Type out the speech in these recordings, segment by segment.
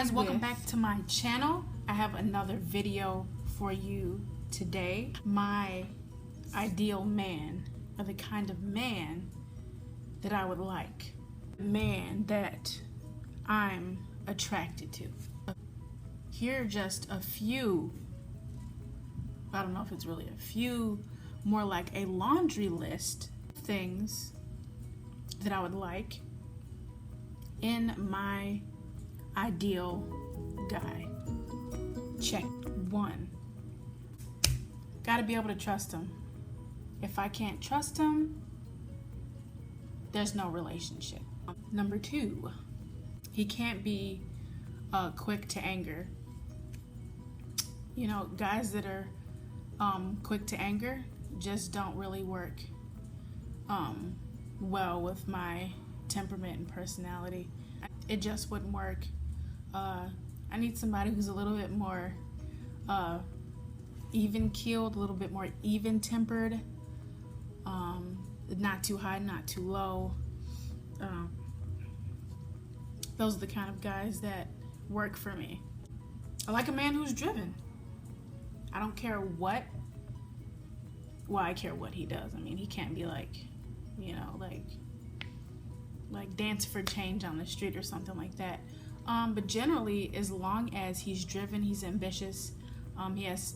guys, welcome back to my channel. I have another video for you today. My ideal man, or the kind of man that I would like. Man that I'm attracted to. Here are just a few, I don't know if it's really a few, more like a laundry list of things that I would like in my ideal guy. Check. 1, gotta be able to trust him. If I can't trust him, there's no relationship. Number 2, he can't be quick to anger. You know, guys that are quick to anger just don't really work well with my temperament and personality. It just wouldn't work. I need somebody who's a little bit more even-keeled, a little bit more even-tempered, not too high, not too low. Those are the kind of guys that work for me. I like a man who's driven. I don't care what, well, I care what he does. I mean, he can't be like, you know, like dance for change on the street or something like that. But generally, as long as he's driven, he's ambitious, he has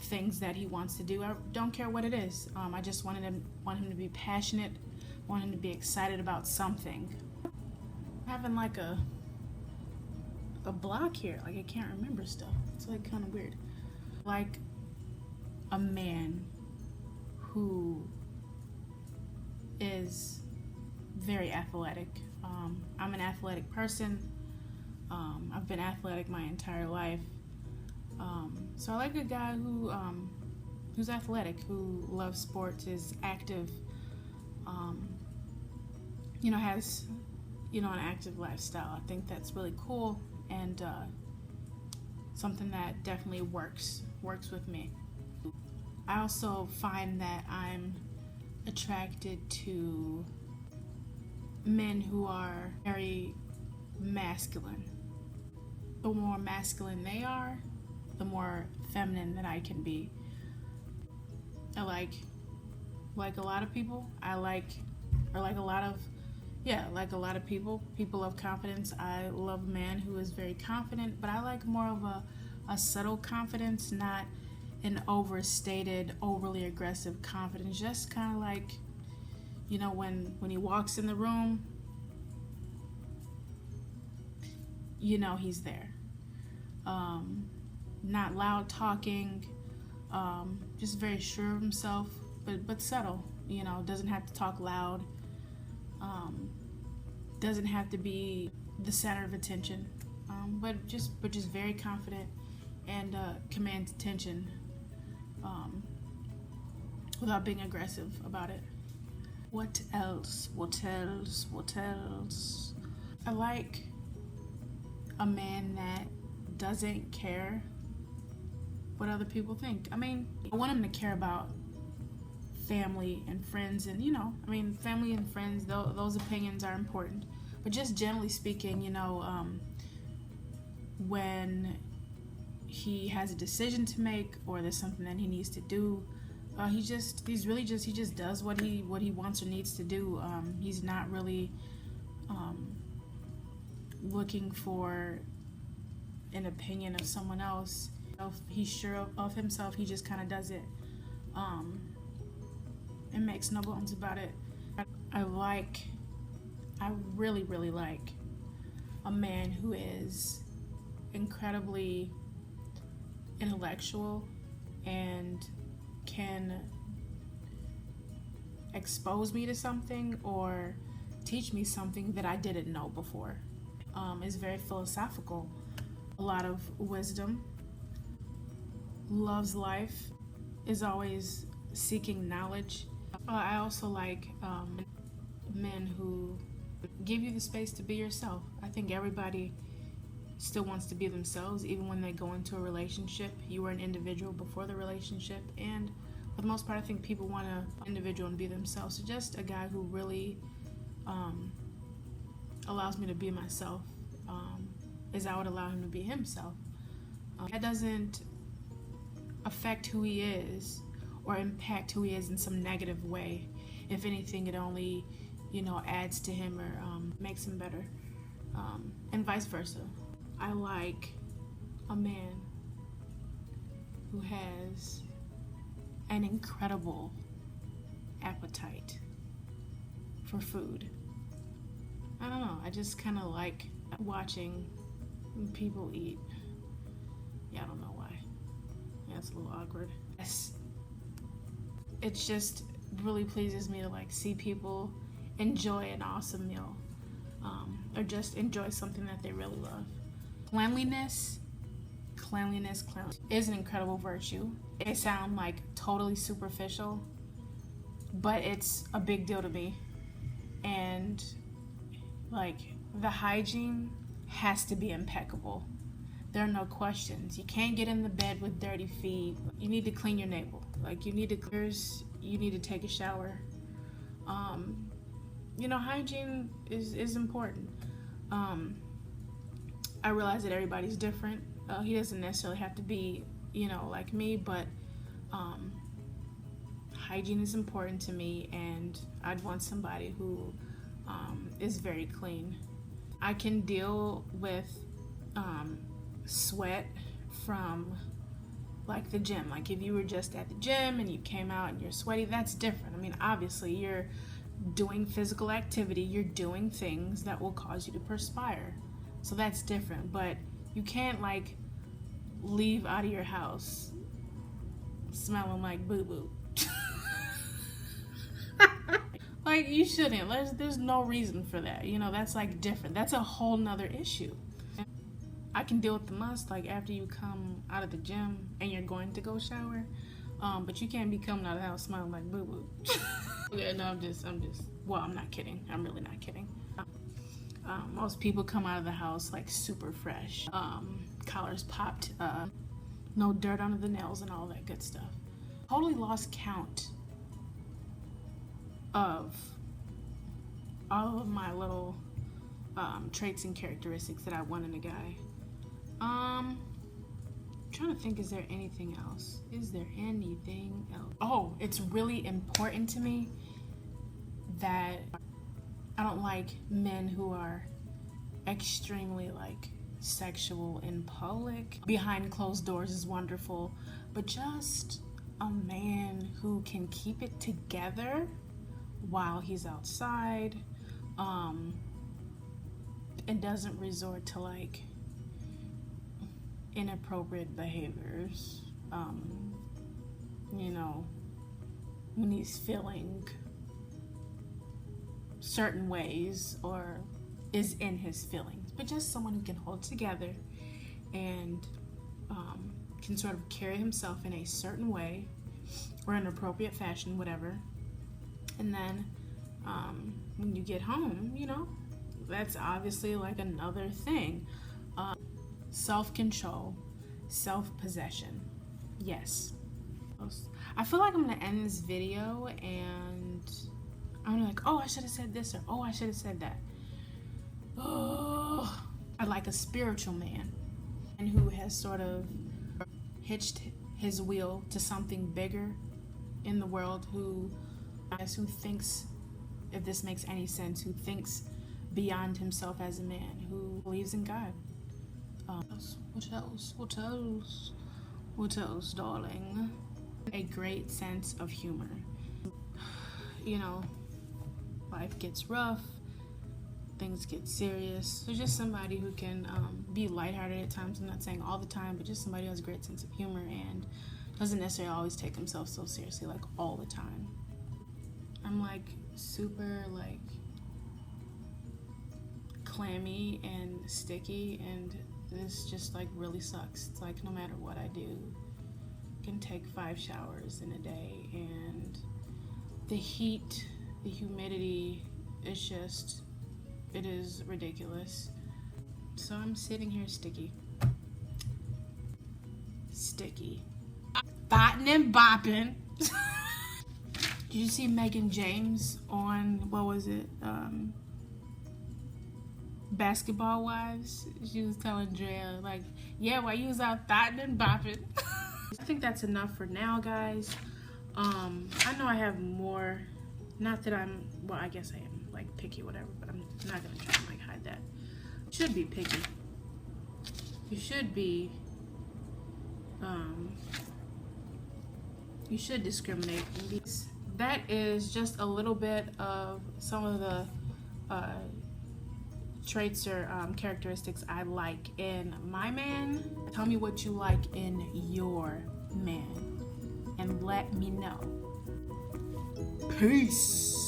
things that he wants to do. I don't care what it is. I just want him to be passionate, want him to be excited about something. Having like a block here, like I can't remember stuff. It's like kind of weird. Like a man who is very athletic. I'm an athletic person. I've been athletic my entire life. So I like a guy who's athletic, who loves sports, is active, you know, has, you know, an active lifestyle. I think that's really cool, and something that definitely works with me. I also find that I'm attracted to men who are very masculine. The more masculine they are, the more feminine that I can be. I like a lot of people. Like a lot of people of confidence. I love a man who is very confident, but I like more of a subtle confidence, not an overstated, overly aggressive confidence. Just kind of like, you know, when he walks in the room, you know he's there. Not loud talking, just very sure of himself, but subtle. You know, doesn't have to talk loud, doesn't have to be the center of attention, but just very confident and commands attention without being aggressive about it. What else? I like a man that doesn't care what other people think. I mean, I want him to care about family and friends, and you know, I mean, family and friends, those opinions are important, but just generally speaking, you know, when he has a decision to make or there's something that he needs to do, he just does what he wants or needs to do. He's not really looking for an opinion of someone else. If he's sure of himself, he just kind of does it, and makes no bones about it. I really like a man who is incredibly intellectual and can expose me to something or teach me something that I didn't know before. Is very philosophical, a lot of wisdom, loves life, is always seeking knowledge. I also like men who give you the space to be yourself. I think everybody still wants to be themselves, even when they go into a relationship. You were an individual before the relationship, and for the most part, I think people want to be individual and be themselves. So just a guy who really allows me to be myself, is I would allow him to be himself. That doesn't affect who he is or impact who he is in some negative way. If anything, it only, adds to him or makes him better, and vice versa. I like a man who has an incredible appetite for food. I don't know, I just kind of like watching people eat. Yeah, I don't know why. Yeah, it's a little awkward. Yes. It just really pleases me to see people enjoy an awesome meal, or just enjoy something that they really love. Cleanliness is an incredible virtue. It sounds totally superficial, but it's a big deal to me. And the hygiene has to be impeccable. There are no questions. You can't get in the bed with dirty feet. You need to clean your navel. You need to take a shower. Hygiene is important. I realize that everybody's different. He doesn't necessarily have to be, like me, but hygiene is important to me, and I'd want somebody who is very clean. I can deal with sweat from the gym. If you were just at the gym and you came out and you're sweaty, that's different. Obviously you're doing physical activity, you're doing things that will cause you to perspire, so that's different. But you can't leave out of your house smelling like boo-boo. You shouldn't. There's no reason for that. That's different. That's a whole nother issue. I can deal with the must, after you come out of the gym and you're going to go shower, but you can't be coming out of the house smelling like boo-boo. Yeah, no, I'm not kidding. I'm really not kidding. Most people come out of the house super fresh. Collars popped, no dirt under the nails and all that good stuff. Totally lost count of all of my little traits and characteristics that I want in a guy. I'm trying to think, is there anything else? Oh, it's really important to me that I don't like men who are extremely sexual in public. Behind closed doors is wonderful, but just a man who can keep it together while he's outside, and doesn't resort to inappropriate behaviors, when he's feeling certain ways or is in his feelings, but just someone who can hold together and can sort of carry himself in a certain way or an appropriate fashion, whatever. And then when you get home, that's obviously another thing. Self-control, self-possession. Yes. I feel like I'm gonna end this video and I'm gonna oh, I should have said this, or oh, I should have said that. Oh, I like a spiritual man, and who has sort of hitched his wheel to something bigger in the world, who thinks, if this makes any sense, who thinks beyond himself as a man, who believes in God. What else, darling? A great sense of humor. Life gets rough, things get serious. So just somebody who can be lighthearted at times. I'm not saying all the time, but just somebody who has a great sense of humor and doesn't necessarily always take himself so seriously all the time. I'm super clammy and sticky, and this just really sucks. It's no matter what I do, I can take 5 showers in a day, and the heat, the humidity, it is ridiculous. So I'm sitting here sticky. Botting and bopping. Did you see Megan James on, what was it? Basketball Wives. She was telling Drea, like, yeah, while you was out thotting and bopping. I think that's enough for now, guys. I know I have more. Not that I'm, well, I guess I am, like, picky or whatever, but I'm not gonna try to, like, hide that. Should be picky. You should be, you should discriminate. That is just a little bit of some of the traits or characteristics I like in my man. Tell me what you like in your man and let me know. Peace.